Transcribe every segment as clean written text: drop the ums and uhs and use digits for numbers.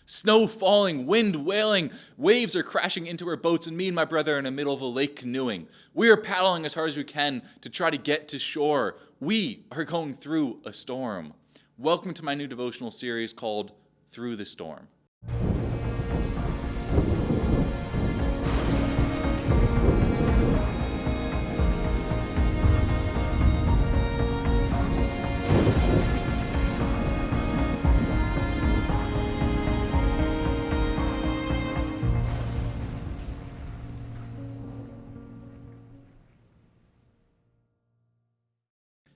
Snow falling, wind wailing, waves are crashing into our boats, and me and my brother are in the middle of a lake canoeing. We are paddling as hard as we can to try to get to shore. We are going through a storm. Welcome to my new devotional series called Through the Storm.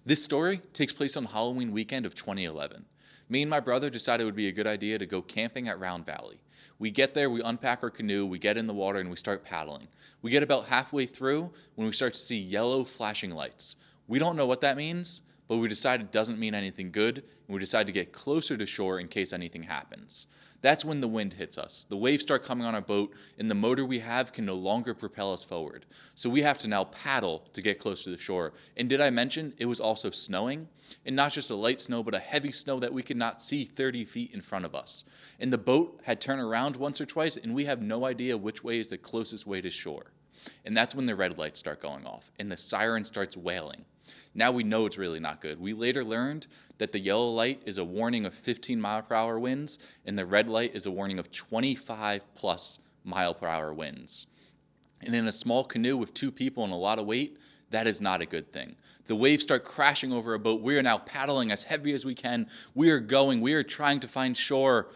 This story takes place on Halloween weekend of 2011. Me and my brother decided it would be a good idea to go camping at Round Valley. We get there, we unpack our canoe, we get in the water, and we start paddling. We get about halfway through when we start to see yellow flashing lights. We don't know what that means, but we decide it doesn't mean anything good, and we decide to get closer to shore in case anything happens. That's when the wind hits us. The waves start coming on our boat, and the motor we have can no longer propel us forward. So we have to now paddle to get close to the shore. And did I mention it was also snowing? And not just a light snow, but a heavy snow that we could not see 30 feet in front of us. And the boat had turned around once or twice, and we have no idea which way is the closest way to shore. And that's when the red lights start going off, and the siren starts wailing. Now we know it's really not good. We later learned that the yellow light is a warning of 15-mile-per-hour winds, and the red light is a warning of 25-plus mile-per-hour winds. And in a small canoe with two people and a lot of weight, that is not a good thing. The waves start crashing over a boat. We are now paddling as heavy as we can. We are trying to find shore.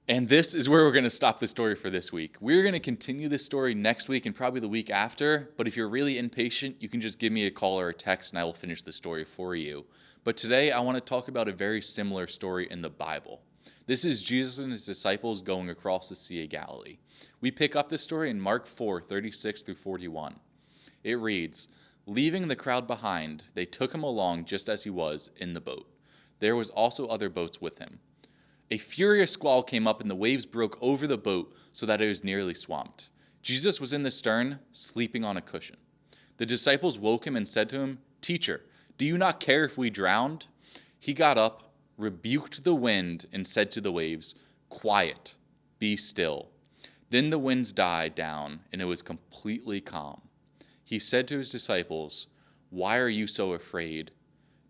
And this is where we're going to stop the story for this week. We're going to continue this story next week and probably the week after. But if you're really impatient, you can just give me a call or a text and I will finish the story for you. But today I want to talk about a very similar story in the Bible. This is Jesus and his disciples going across the Sea of Galilee. We pick up this story in Mark 4:36 through 41. It reads, "Leaving the crowd behind, they took him along just as he was in the boat. There was also other boats with him. A furious squall came up and the waves broke over the boat so that it was nearly swamped. Jesus was in the stern, sleeping on a cushion. The disciples woke him and said to him, 'Teacher, do you not care if we drowned?' He got up, rebuked the wind, and said to the waves, 'Quiet, be still.' Then the winds died down and it was completely calm. He said to his disciples, 'Why are you so afraid?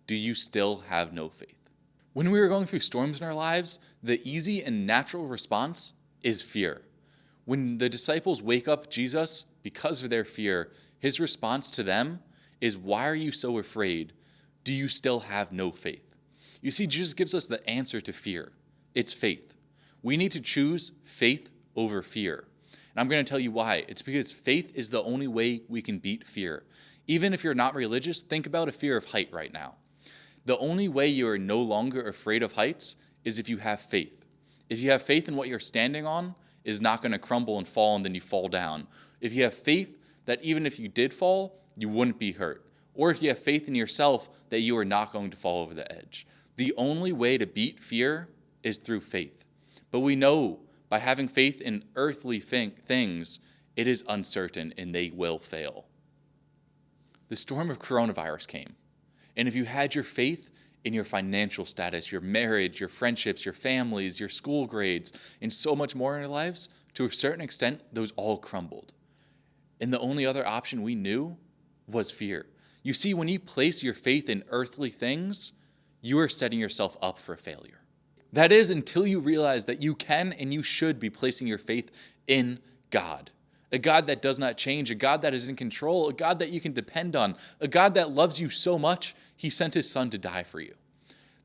Do you still have no faith?'" When we are going through storms in our lives, the easy and natural response is fear. When the disciples wake up Jesus because of their fear, his response to them is, "Why are you so afraid? Do you still have no faith?" You see, Jesus gives us the answer to fear. It's faith. We need to choose faith over fear. And I'm going to tell you why. It's because faith is the only way we can beat fear. Even if you're not religious, think about a fear of height right now. The only way you are no longer afraid of heights is if you have faith. If you have faith in what you're standing on is not going to crumble and fall and then you fall down. If you have faith that even if you did fall, you wouldn't be hurt. Or if you have faith in yourself that you are not going to fall over the edge. The only way to beat fear is through faith. But we know by having faith in earthly things, it is uncertain and they will fail. The storm of coronavirus came. And if you had your faith in your financial status, your marriage, your friendships, your families, your school grades, and so much more in your lives, to a certain extent, those all crumbled. And the only other option we knew was fear. You see, when you place your faith in earthly things, you are setting yourself up for failure. That is until you realize that you can and you should be placing your faith in God. A God that does not change, a God that is in control, a God that you can depend on, a God that loves you so much, he sent his son to die for you.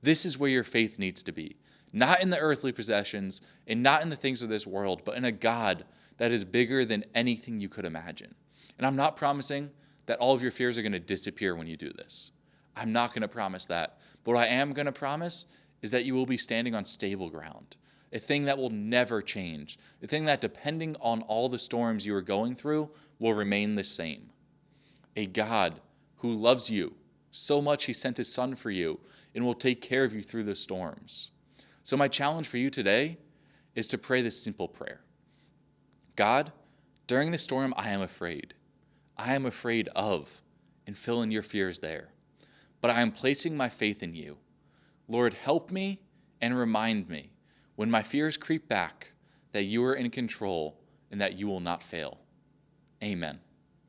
This is where your faith needs to be. Not in the earthly possessions and not in the things of this world, but in a God that is bigger than anything you could imagine. And I'm not promising that all of your fears are going to disappear when you do this. I'm not going to promise that. But what I am going to promise is that you will be standing on stable ground. A thing that will never change. A thing that, depending on all the storms you are going through, will remain the same. A God who loves you so much he sent his son for you and will take care of you through the storms. So my challenge for you today is to pray this simple prayer. God, during the storm, I am afraid. I am afraid of, and fill in your fears there. But I am placing my faith in you. Lord, help me and remind me when my fears creep back that you are in control and that you will not fail. Amen.